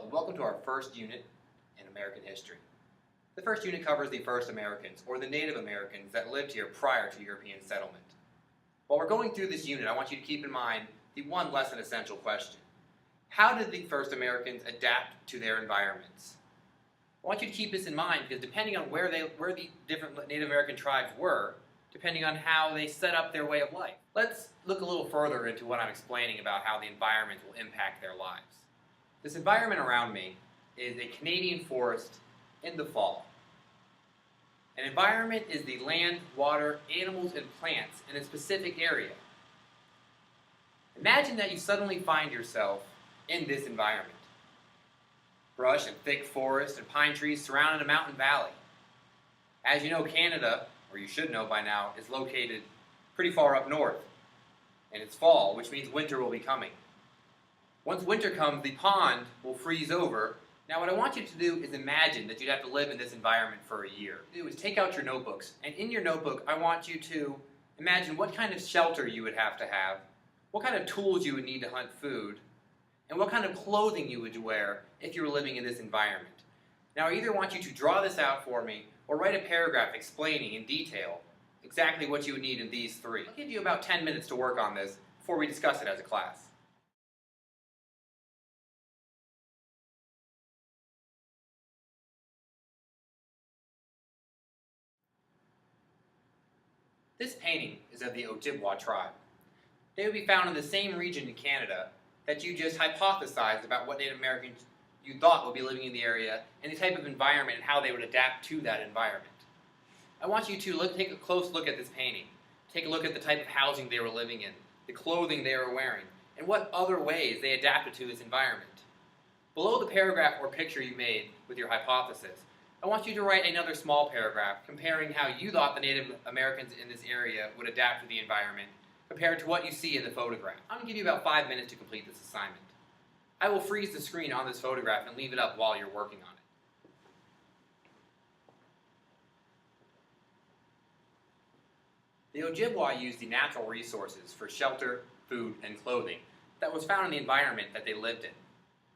and welcome to our first unit in American history. The first unit covers the first Americans, or the Native Americans that lived here prior to European settlement. While we're going through this unit, I want you to keep in mind the one less than essential question. How did the first Americans adapt to their environments? I want you to keep this in mind because depending on where the different Native American tribes were, depending on how they set up their way of life. Let's look a little further into what I'm explaining about how the environment will impact their lives. This environment around me is a Canadian forest in the fall. An environment is the land, water, animals, and plants in a specific area. Imagine that you suddenly find yourself in this environment. Brush and thick forest and pine trees surrounding a mountain valley. As you know, Canada, or you should know by now, is located pretty far up north. And it's fall, which means winter will be coming. Once winter comes, the pond will freeze over. Now what I want you to do is imagine that you'd have to live in this environment for a year. What you do is take out your notebooks, and in your notebook I want you to imagine what kind of shelter you would have, what kind of tools you would need to hunt food, and what kind of clothing you would wear if you were living in this environment. Now I either want you to draw this out for me or write a paragraph explaining in detail exactly what you would need in these three. I'll give you about 10 minutes to work on this before we discuss it as a class. This painting is of the Ojibwa tribe. They would be found in the same region in Canada that you just hypothesized about what Native Americans you thought would be living in the area and the type of environment and how they would adapt to that environment. I want you to take a close look at this painting. Take a look at the type of housing they were living in, the clothing they were wearing, and what other ways they adapted to this environment. Below the paragraph or picture you made with your hypothesis, I want you to write another small paragraph comparing how you thought the Native Americans in this area would adapt to the environment compared to what you see in the photograph. I'm going to give you about 5 minutes to complete this assignment. I will freeze the screen on this photograph and leave it up while you're working on it. The Ojibwa used the natural resources for shelter, food, and clothing that was found in the environment that they lived in.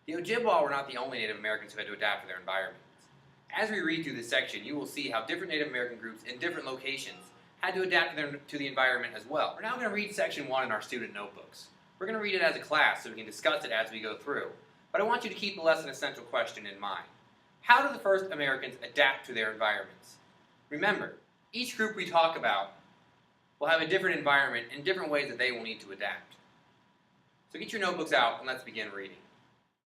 The Ojibwa were not the only Native Americans who had to adapt to their environments. As we read through this section, you will see how different Native American groups in different locations had to adapt to the environment as well. We're now going to read section 1 in our student notebooks. We're going to read it as a class so we can discuss it as we go through. But I want you to keep the less than essential question in mind. How did the first Americans adapt to their environments? Remember, each group we talk about will have a different environment and different ways that they will need to adapt. So get your notebooks out and let's begin reading.